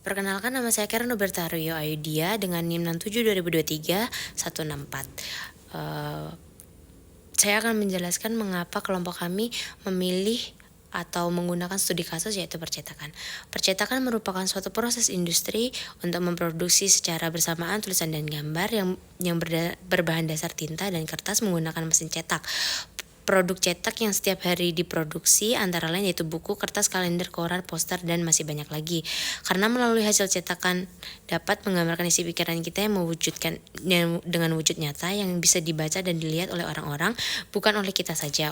Perkenalkan, nama saya Karen Robertario Ayudia dengan NIM 67 2023 164. Saya akan menjelaskan mengapa kelompok kami memilih atau menggunakan studi kasus, yaitu percetakan. Percetakan merupakan suatu proses industri untuk memproduksi secara bersamaan tulisan dan gambar yang berbahan dasar tinta dan kertas menggunakan mesin cetak. Produk cetak yang setiap hari diproduksi antara lain yaitu buku, kertas, kalender, koran, poster, dan masih banyak lagi. Karena melalui hasil cetakan dapat menggambarkan isi pikiran kita yang mewujudkan dengan wujud nyata yang bisa dibaca dan dilihat oleh orang-orang, bukan oleh kita saja.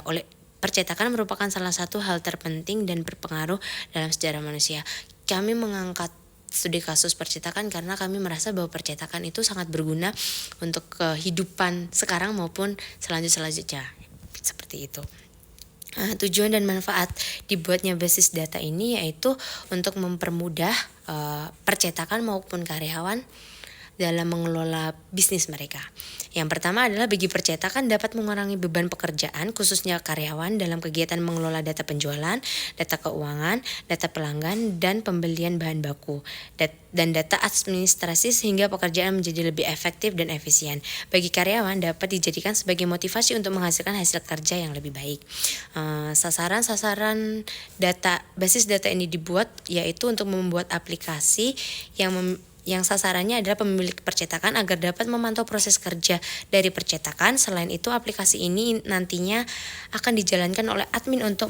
Percetakan merupakan salah satu hal terpenting dan berpengaruh dalam sejarah manusia. Kami mengangkat studi kasus percetakan karena kami merasa bahwa percetakan itu sangat berguna untuk kehidupan sekarang maupun selanjutnya. Seperti itu. Tujuan dan manfaat dibuatnya basis data ini yaitu untuk mempermudah percetakan maupun karyawan dalam mengelola bisnis mereka. Yang pertama adalah bagi percetakan dapat mengurangi beban pekerjaan khususnya karyawan dalam kegiatan mengelola data penjualan, data keuangan, data pelanggan, dan pembelian bahan baku, dan data administrasi sehingga pekerjaan menjadi lebih efektif dan efisien. Bagi karyawan dapat dijadikan sebagai motivasi untuk menghasilkan hasil kerja yang lebih baik. Sasaran basis data ini dibuat yaitu untuk membuat aplikasi yang sasarannya adalah pemilik percetakan agar dapat memantau proses kerja dari percetakan. Selain itu, aplikasi ini nantinya akan dijalankan oleh admin untuk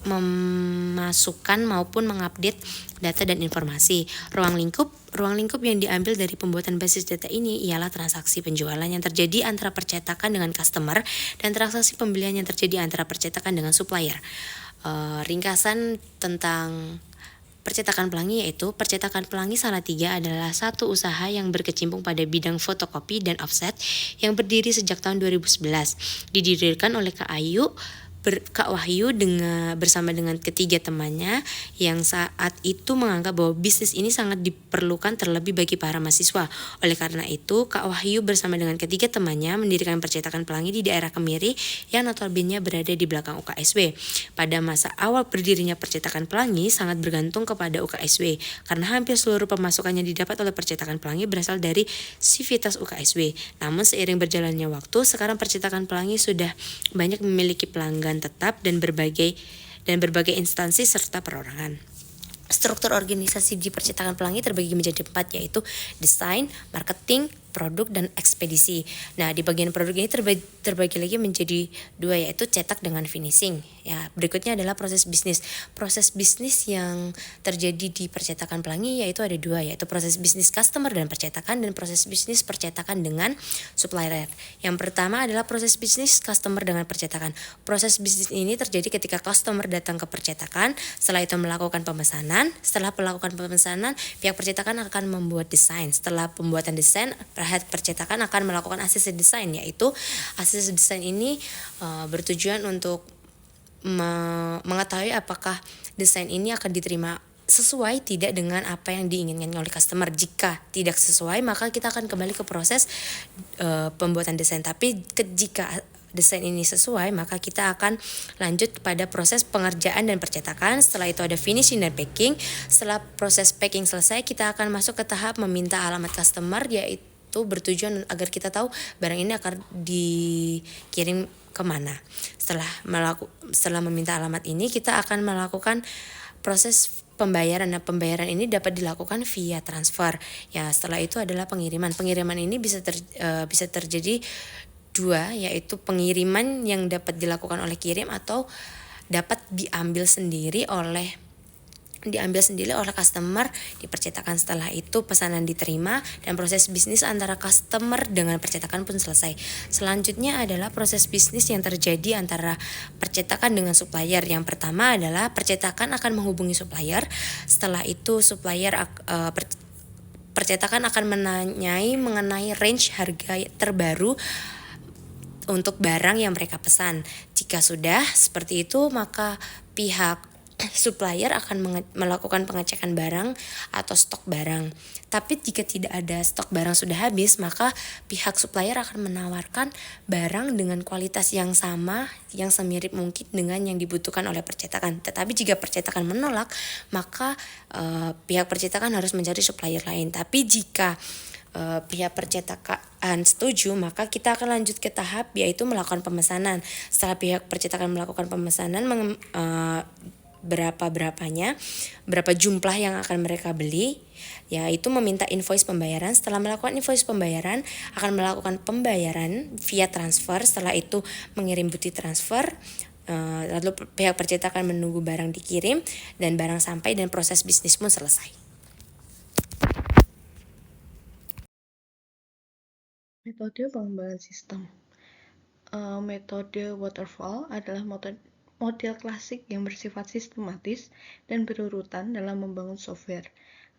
memasukkan maupun mengupdate data dan informasi. Ruang lingkup yang diambil dari pembuatan basis data ini ialah transaksi penjualan yang terjadi antara percetakan dengan customer dan transaksi pembelian yang terjadi antara percetakan dengan supplier. Ringkasan tentang percetakan pelangi yaitu percetakan pelangi Salatiga adalah satu usaha yang berkecimpung pada bidang fotokopi dan offset yang berdiri sejak tahun 2011. Didirikan oleh Kak Wahyu bersama dengan ketiga temannya yang saat itu menganggap bahwa bisnis ini sangat diperlukan terlebih bagi para mahasiswa. Oleh karena itu, Kak Wahyu bersama dengan ketiga temannya mendirikan percetakan pelangi di daerah Kemiri yang notabene berada di belakang UKSW. Pada masa awal berdirinya percetakan pelangi sangat bergantung kepada UKSW karena hampir seluruh pemasukannya didapat oleh percetakan pelangi berasal dari sivitas UKSW. Namun seiring berjalannya waktu, sekarang percetakan pelangi sudah banyak memiliki pelanggan tetap dan berbagai instansi serta perorangan. Struktur organisasi di percetakan pelangi terbagi menjadi 4 yaitu desain, marketing, produk, dan ekspedisi. Nah, di bagian produk ini terbagi lagi menjadi 2 yaitu cetak dengan finishing. Ya, berikutnya adalah proses bisnis. Proses bisnis yang terjadi di percetakan pelangi yaitu ada 2 yaitu proses bisnis customer dan percetakan dan proses bisnis percetakan dengan supplier. Yang pertama adalah proses bisnis customer dengan percetakan. Proses bisnis ini terjadi ketika customer datang ke percetakan, setelah itu melakukan pemesanan. Setelah melakukan pemesanan, pihak percetakan akan membuat desain. Setelah pembuatan desain, pihak percetakan akan melakukan asisten desain, yaitu asisten desain ini bertujuan untuk mengetahui apakah desain ini akan diterima sesuai tidak dengan apa yang diinginkan oleh customer. Jika tidak sesuai, maka kita akan kembali ke proses pembuatan desain. Tapi jika desain ini sesuai, maka kita akan lanjut kepada proses pengerjaan dan percetakan. Setelah itu ada finishing dan packing. Setelah proses packing selesai, kita akan masuk ke tahap meminta alamat customer, yaitu bertujuan agar kita tahu barang ini akan dikirim kemana. Setelah meminta alamat ini, kita akan melakukan proses pembayaran. Nah, pembayaran ini dapat dilakukan via transfer. Ya, setelah itu adalah pengiriman. Pengiriman ini bisa terjadi 2 yaitu pengiriman yang dapat dilakukan oleh kirim atau dapat diambil sendiri oleh customer di percetakan. Setelah itu pesanan diterima dan proses bisnis antara customer dengan percetakan pun selesai. Selanjutnya adalah proses bisnis yang terjadi antara percetakan dengan supplier. Yang pertama adalah percetakan akan menghubungi supplier. Setelah itu percetakan akan menanyai mengenai range harga terbaru untuk barang yang mereka pesan. Jika sudah seperti itu, maka pihak supplier akan melakukan pengecekan barang atau stok barang. Tapi jika tidak ada stok barang sudah habis, maka pihak supplier akan menawarkan barang dengan kualitas yang sama, yang semirip mungkin dengan yang dibutuhkan oleh percetakan. Tetapi jika percetakan menolak, maka pihak percetakan harus mencari supplier lain. Tapi jika pihak percetakan setuju, maka kita akan lanjut ke tahap yaitu melakukan pemesanan. Setelah pihak percetakan melakukan pemesanan, berapa jumlah yang akan mereka beli, yaitu meminta invoice pembayaran. Setelah melakukan invoice pembayaran, akan melakukan pembayaran via transfer. Setelah itu mengirim bukti transfer, lalu pihak percetakan menunggu barang dikirim dan barang sampai dan proses bisnis pun selesai. Metode pengembangan sistem. Metode waterfall adalah model klasik yang bersifat sistematis dan berurutan dalam membangun software.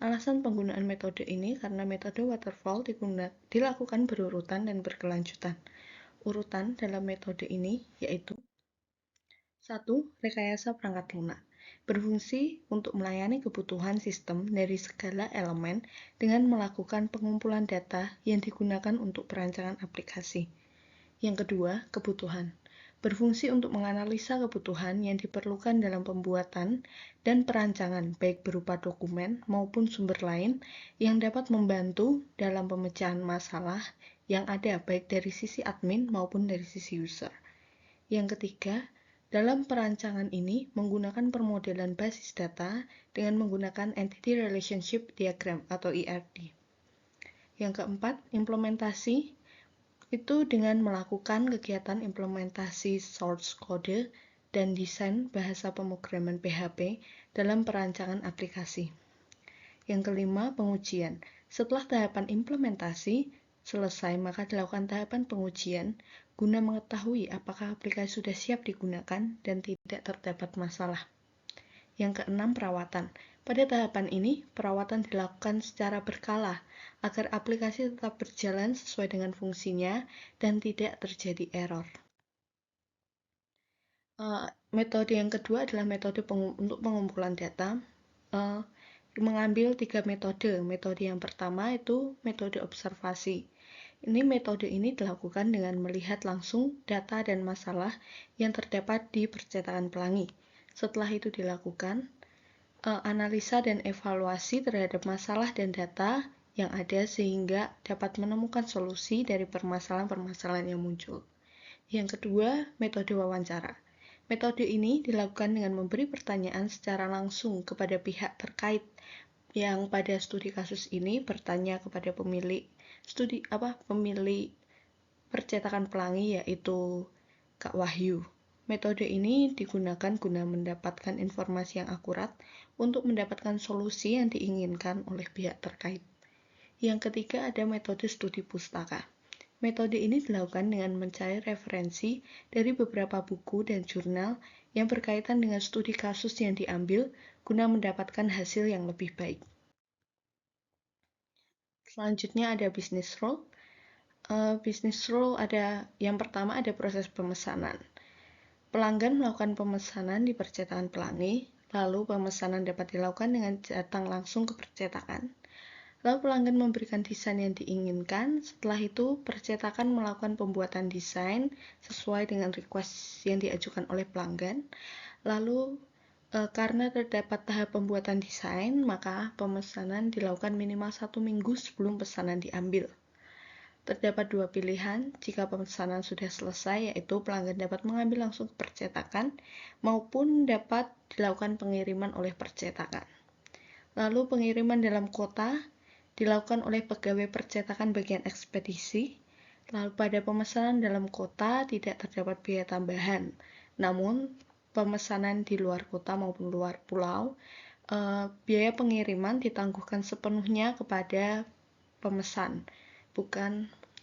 Alasan penggunaan metode ini karena metode waterfall dilakukan berurutan dan berkelanjutan. Urutan dalam metode ini yaitu 1. Rekayasa perangkat lunak. Berfungsi untuk melayani kebutuhan sistem dari segala elemen dengan melakukan pengumpulan data yang digunakan untuk perancangan aplikasi. Yang kedua, kebutuhan. Berfungsi untuk menganalisa kebutuhan yang diperlukan dalam pembuatan dan perancangan, baik berupa dokumen maupun sumber lain yang dapat membantu dalam pemecahan masalah yang ada baik dari sisi admin maupun dari sisi user. Yang ketiga, dalam perancangan ini menggunakan permodelan basis data dengan menggunakan Entity Relationship Diagram atau ERD. Yang keempat, implementasi itu dengan melakukan kegiatan implementasi source code dan desain bahasa pemrograman PHP dalam perancangan aplikasi. Yang kelima, pengujian. Setelah tahapan implementasi selesai, maka dilakukan tahapan pengujian guna mengetahui apakah aplikasi sudah siap digunakan dan tidak terdapat masalah. Yang keenam, perawatan. Pada tahapan ini, perawatan dilakukan secara berkala agar aplikasi tetap berjalan sesuai dengan fungsinya dan tidak terjadi error. Metode yang kedua adalah metode untuk pengumpulan data. Mengambil 3 metode. Metode yang pertama itu metode observasi. Metode ini dilakukan dengan melihat langsung data dan masalah yang terdapat di percetakan pelangi. Setelah itu dilakukan analisa dan evaluasi terhadap masalah dan data yang ada sehingga dapat menemukan solusi dari permasalahan-permasalahan yang muncul. Yang kedua, metode wawancara. Metode ini dilakukan dengan memberi pertanyaan secara langsung kepada pihak terkait yang pada studi kasus ini bertanya kepada pemilik percetakan pelangi yaitu Kak Wahyu. Metode ini digunakan guna mendapatkan informasi yang akurat untuk mendapatkan solusi yang diinginkan oleh pihak terkait. Yang ketiga ada metode studi pustaka. Metode ini dilakukan dengan mencari referensi dari beberapa buku dan jurnal yang berkaitan dengan studi kasus yang diambil guna mendapatkan hasil yang lebih baik. Selanjutnya ada business rule. Business rule ada yang pertama ada proses pemesanan. Pelanggan melakukan pemesanan di percetakan pelangi, lalu pemesanan dapat dilakukan dengan datang langsung ke percetakan. Lalu pelanggan memberikan desain yang diinginkan, setelah itu percetakan melakukan pembuatan desain sesuai dengan request yang diajukan oleh pelanggan. Lalu karena terdapat tahap pembuatan desain, maka pemesanan dilakukan minimal 1 minggu sebelum pesanan diambil. Terdapat 2 pilihan jika pemesanan sudah selesai, yaitu pelanggan dapat mengambil langsung ke percetakan maupun dapat dilakukan pengiriman oleh percetakan. Lalu pengiriman dalam kota dilakukan oleh pegawai percetakan bagian ekspedisi. Lalu pada pemesanan dalam kota tidak terdapat biaya tambahan. Namun pemesanan di luar kota maupun luar pulau, biaya pengiriman ditangguhkan sepenuhnya kepada pemesan.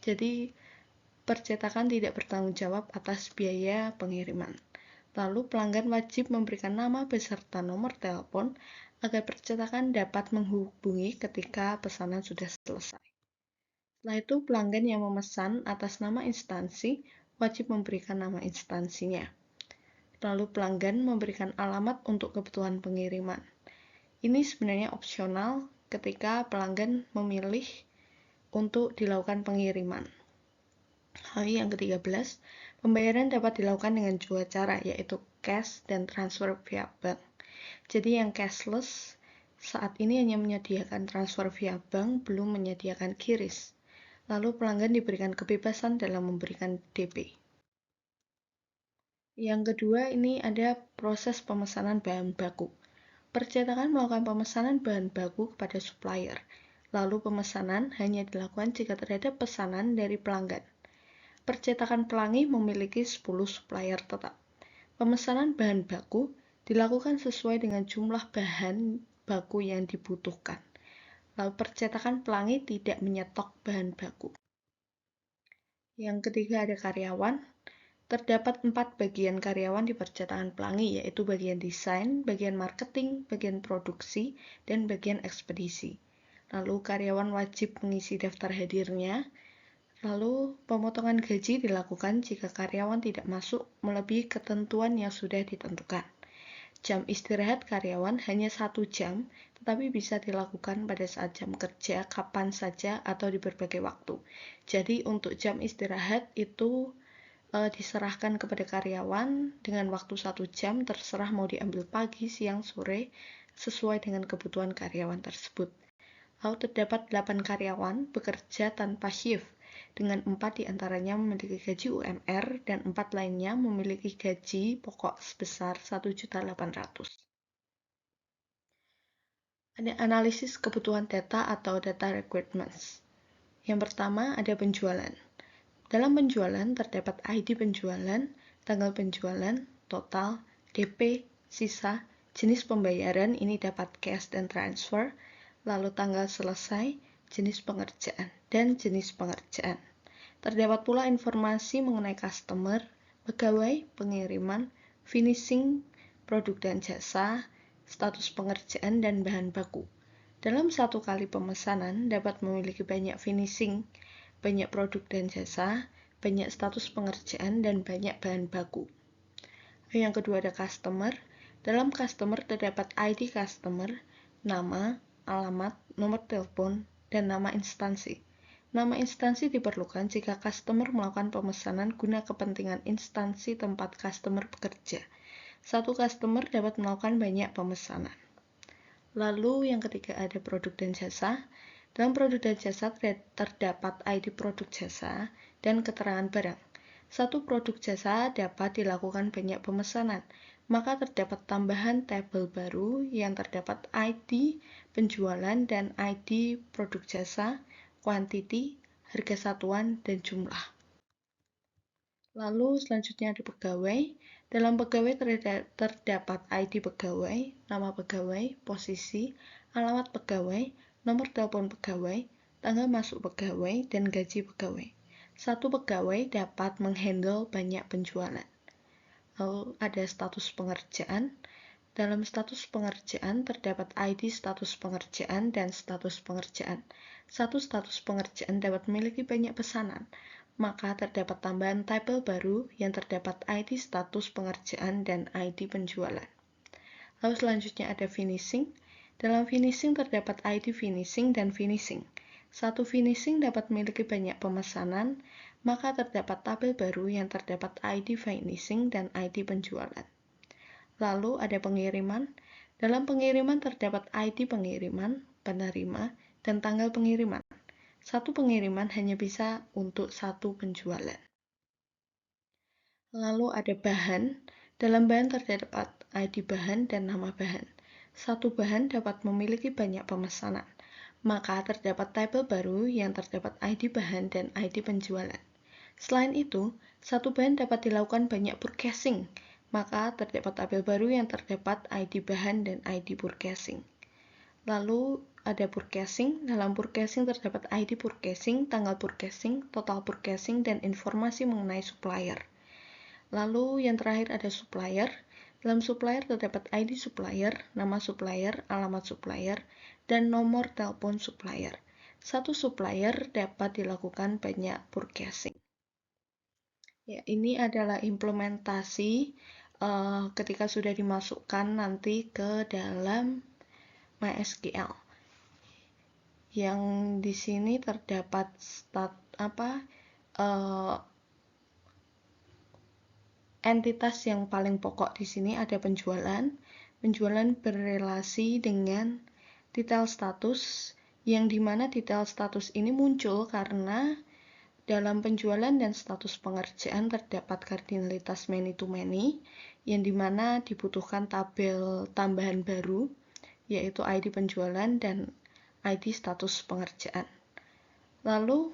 Jadi percetakan tidak bertanggung jawab atas biaya pengiriman. Lalu pelanggan wajib memberikan nama beserta nomor telepon agar percetakan dapat menghubungi ketika pesanan sudah selesai. Setelah itu pelanggan yang memesan atas nama instansi wajib memberikan nama instansinya. Lalu pelanggan memberikan alamat untuk kebutuhan pengiriman. Ini sebenarnya opsional ketika pelanggan memilih untuk dilakukan pengiriman. Lalu yang ke-13, pembayaran dapat dilakukan dengan dua cara, yaitu cash dan transfer via bank. Jadi yang cashless saat ini hanya menyediakan transfer via bank, belum menyediakan QRIS. Lalu pelanggan diberikan kebebasan dalam memberikan DP. Yang kedua, ini ada proses pemesanan bahan baku. Percetakan melakukan pemesanan bahan baku kepada supplier. Lalu pemesanan hanya dilakukan jika terhadap pesanan dari pelanggan. Percetakan pelangi memiliki 10 supplier tetap. Pemesanan bahan baku dilakukan sesuai dengan jumlah bahan baku yang dibutuhkan. Lalu percetakan pelangi tidak menyetok bahan baku. Yang ketiga ada karyawan. Terdapat 4 bagian karyawan di percetakan pelangi, yaitu bagian desain, bagian marketing, bagian produksi, dan bagian ekspedisi. Lalu karyawan wajib mengisi daftar hadirnya. Lalu pemotongan gaji dilakukan jika karyawan tidak masuk melebihi ketentuan yang sudah ditentukan. Jam istirahat karyawan hanya 1 jam, tetapi bisa dilakukan pada saat jam kerja, kapan saja, atau di berbagai waktu. Jadi untuk jam istirahat itu diserahkan kepada karyawan dengan waktu 1 jam, terserah mau diambil pagi, siang, sore, sesuai dengan kebutuhan karyawan tersebut. Lalu terdapat 8 karyawan bekerja tanpa shift, dengan 4 diantaranya memiliki gaji UMR dan 4 lainnya memiliki gaji pokok sebesar 1.800.000. Ada analisis kebutuhan data atau data requirements. Yang pertama ada penjualan. Dalam penjualan terdapat ID penjualan, tanggal penjualan, total, DP, sisa, jenis pembayaran ini dapat cash dan transfer, lalu tanggal selesai, jenis pengerjaan, dan jenis pengerjaan. Terdapat pula informasi mengenai customer, pegawai, pengiriman, finishing, produk dan jasa, status pengerjaan, dan bahan baku. Dalam satu kali pemesanan dapat memiliki banyak finishing, banyak produk dan jasa, banyak status pengerjaan, dan banyak bahan baku. Yang kedua ada customer. Dalam customer terdapat ID customer, nama, alamat, nomor telepon, dan nama instansi. Nama instansi diperlukan jika customer melakukan pemesanan guna kepentingan instansi tempat customer bekerja. Satu customer dapat melakukan banyak pemesanan. Lalu yang ketiga ada produk dan jasa. Dalam produk dan jasa terdapat ID produk jasa dan keterangan barang. Satu produk jasa dapat dilakukan banyak pemesanan, maka terdapat tambahan tabel baru yang terdapat ID penjualan dan ID produk jasa, quantity, harga satuan, dan jumlah. Lalu selanjutnya ada pegawai. Dalam pegawai terdapat ID pegawai, nama pegawai, posisi, alamat pegawai, nomor telepon pegawai, tanggal masuk pegawai, dan gaji pegawai. Satu pegawai dapat menghandle banyak penjualan. Lalu ada status pengerjaan. Dalam status pengerjaan terdapat ID status pengerjaan dan status pengerjaan. Satu status pengerjaan dapat memiliki banyak pesanan, maka terdapat tambahan tabel baru yang terdapat ID status pengerjaan dan ID penjualan. Lalu selanjutnya ada finishing. Dalam finishing terdapat ID finishing dan finishing. Satu finishing dapat memiliki banyak pemesanan, maka terdapat tabel baru yang terdapat ID finishing dan ID penjualan. Lalu ada pengiriman. Dalam pengiriman terdapat ID pengiriman, penerima, dan tanggal pengiriman. Satu pengiriman hanya bisa untuk satu penjualan. Lalu ada bahan. Dalam bahan terdapat ID bahan dan nama bahan. Satu bahan dapat memiliki banyak pemesanan, maka terdapat tabel baru yang terdapat ID bahan dan ID penjualan. Selain itu, satu bahan dapat dilakukan banyak purchasing, maka terdapat tabel baru yang terdapat ID bahan dan ID purchasing. Lalu ada purchasing. Dalam purchasing terdapat ID purchasing, tanggal purchasing, total purchasing, dan informasi mengenai supplier. Lalu yang terakhir ada supplier. Dalam supplier terdapat ID supplier, nama supplier, alamat supplier, dan nomor telepon supplier. Satu supplier dapat dilakukan banyak purchasing. Ya, ini adalah implementasi ketika sudah dimasukkan nanti ke dalam MySQL. Yang di sini terdapat entitas yang paling pokok di sini ada penjualan. Penjualan berrelasi dengan detail status, yang dimana detail status ini muncul karena dalam penjualan dan status pengerjaan terdapat kardinalitas many to many, yang dimana dibutuhkan tabel tambahan baru, yaitu ID penjualan dan ID status pengerjaan. Lalu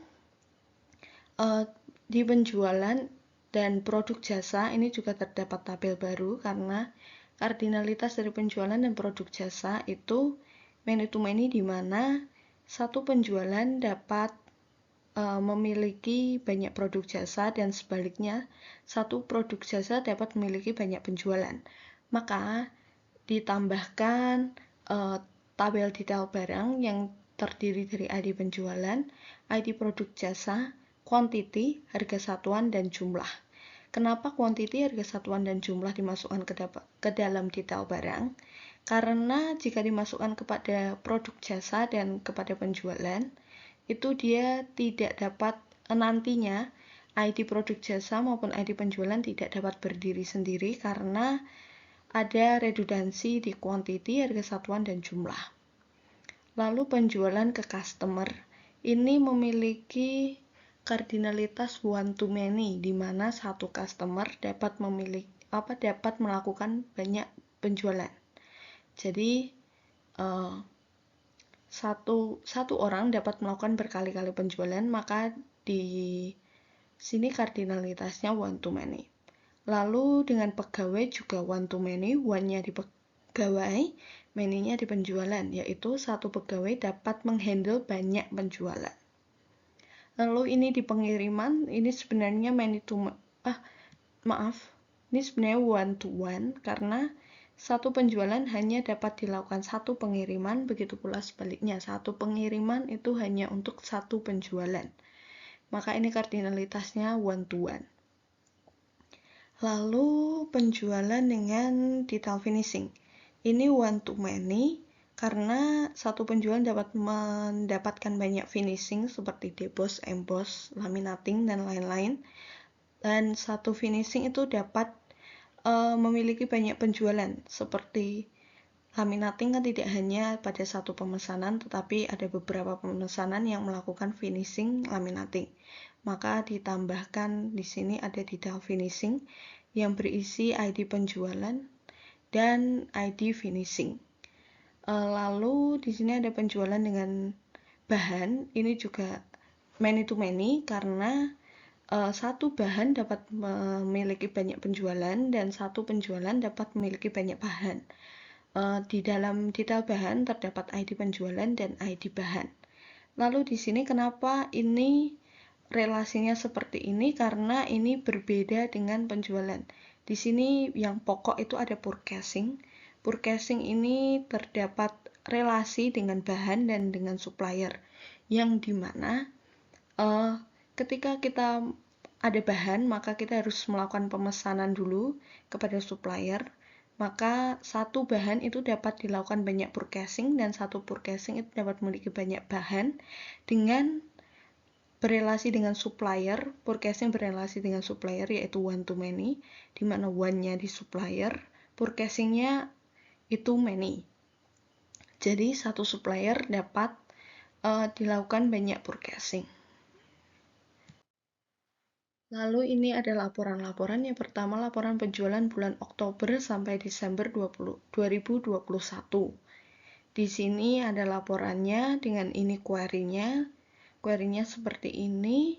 di penjualan dan produk jasa ini juga terdapat tabel baru karena kardinalitas dari penjualan dan produk jasa itu many to many, di mana satu penjualan dapat memiliki banyak produk jasa dan sebaliknya satu produk jasa dapat memiliki banyak penjualan. Maka ditambahkan tabel detail barang yang terdiri dari ID penjualan, ID produk jasa, quantity, harga satuan, dan jumlah. Kenapa quantity, harga satuan, dan jumlah dimasukkan ke dalam detail barang? Karena jika dimasukkan kepada produk jasa dan kepada penjualan, itu dia tidak dapat nantinya ID produk jasa maupun ID penjualan tidak dapat berdiri sendiri karena ada redundansi di quantity, harga satuan, dan jumlah. Lalu penjualan ke customer ini memiliki kardinalitas one to many, di mana satu customer dapat melakukan banyak penjualan. Jadi satu orang dapat melakukan berkali-kali penjualan, maka di sini kardinalitasnya one to many. Lalu dengan pegawai juga one to many, one-nya di pegawai, many-nya di penjualan, yaitu satu pegawai dapat menghandle banyak penjualan. Lalu ini di pengiriman, ini sebenarnya ini sebenarnya one to one karena satu penjualan hanya dapat dilakukan satu pengiriman, begitu pula sebaliknya, satu pengiriman itu hanya untuk satu penjualan. Maka ini kardinalitasnya one to one. Lalu penjualan dengan detail finishing. Ini one to many karena satu penjualan dapat mendapatkan banyak finishing seperti deboss, emboss, laminating, dan lain-lain. Dan satu finishing itu dapat memiliki banyak penjualan, seperti laminating kan tidak hanya pada satu pemesanan, tetapi ada beberapa pemesanan yang melakukan finishing laminating. Maka ditambahkan di sini ada detail finishing yang berisi ID penjualan dan ID finishing. Lalu di sini ada penjualan dengan bahan, ini juga many to many karena satu bahan dapat memiliki banyak penjualan dan satu penjualan dapat memiliki banyak bahan. Di dalam detail bahan terdapat ID penjualan dan ID bahan. Lalu di sini kenapa ini relasinya seperti ini? Karena ini berbeda dengan penjualan. Di sini yang pokok itu ada purchasing. Purchasing ini terdapat relasi dengan bahan dan dengan supplier, yang dimana ketika kita ada bahan, maka kita harus melakukan pemesanan dulu kepada supplier. Maka satu bahan itu dapat dilakukan banyak purchasing dan satu purchasing itu dapat memiliki banyak bahan dengan berelasi dengan supplier. Purchasing berelasi dengan supplier yaitu one to many, di mana one-nya di supplier, purchasing-nya itu many. Jadi satu supplier dapat dilakukan banyak purchasing. Lalu ini ada laporan-laporan. Yang pertama, laporan penjualan bulan Oktober sampai Desember 2021. Di sini ada laporannya, dengan ini query-nya. Query-nya seperti ini,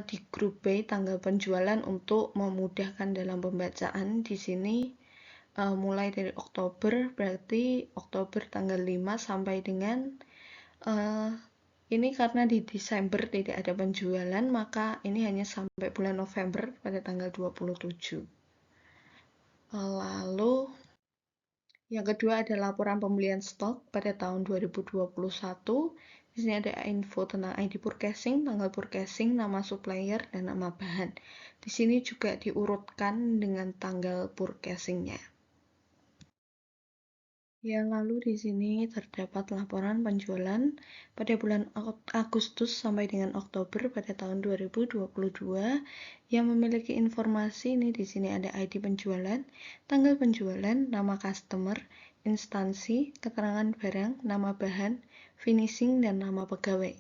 di grup B tanggal penjualan untuk memudahkan dalam pembacaan. Di sini mulai dari Oktober, berarti Oktober tanggal 5 sampai dengan ini karena di Desember tidak ada penjualan, maka ini hanya sampai bulan November pada tanggal 27. Lalu yang kedua ada laporan pembelian stok pada tahun 2021. Di sini ada info tentang ID purchasing, tanggal purchasing, nama supplier, dan nama bahan. Di sini juga diurutkan dengan tanggal purchasingnya. Ya, lalu di sini terdapat laporan penjualan pada bulan Agustus sampai dengan Oktober pada tahun 2022 yang memiliki informasi ini. Di sini ada ID penjualan, tanggal penjualan, nama customer, instansi, keterangan barang, nama bahan, finishing, dan nama pegawai.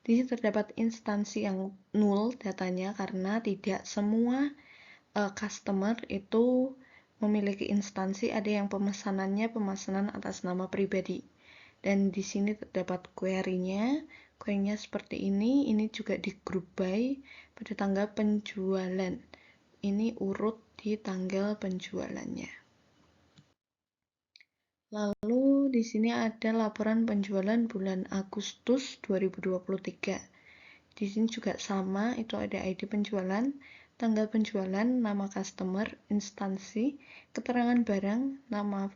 Di sini terdapat instansi yang nol datanya karena tidak semua customer itu memiliki instansi, ada yang pemesanannya pemesanan atas nama pribadi. Dan di sini terdapat query-nya. Query-nya seperti ini juga di group by pada tanggal penjualan. Ini urut di tanggal penjualannya. Lalu di sini ada laporan penjualan bulan Agustus 2023. Di sini juga sama, itu ada ID penjualan, tanggal penjualan, nama customer, instansi, keterangan barang, nama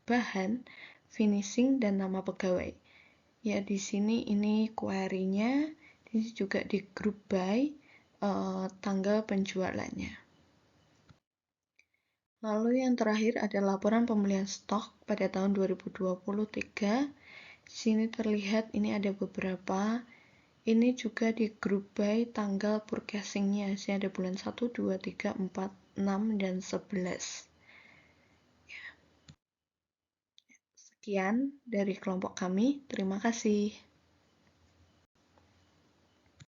bahan, finishing, dan nama pegawai. Ya, di sini ini query-nya, di sini juga di group by tanggal penjualannya. Lalu yang terakhir ada laporan pembelian stok pada tahun 2023. Di sini terlihat ini ada beberapa. Ini juga di group by tanggal purchasing-nya. Sini ada bulan 1, 2, 3, 4, 6, dan 11. Sekian dari kelompok kami. Terima kasih.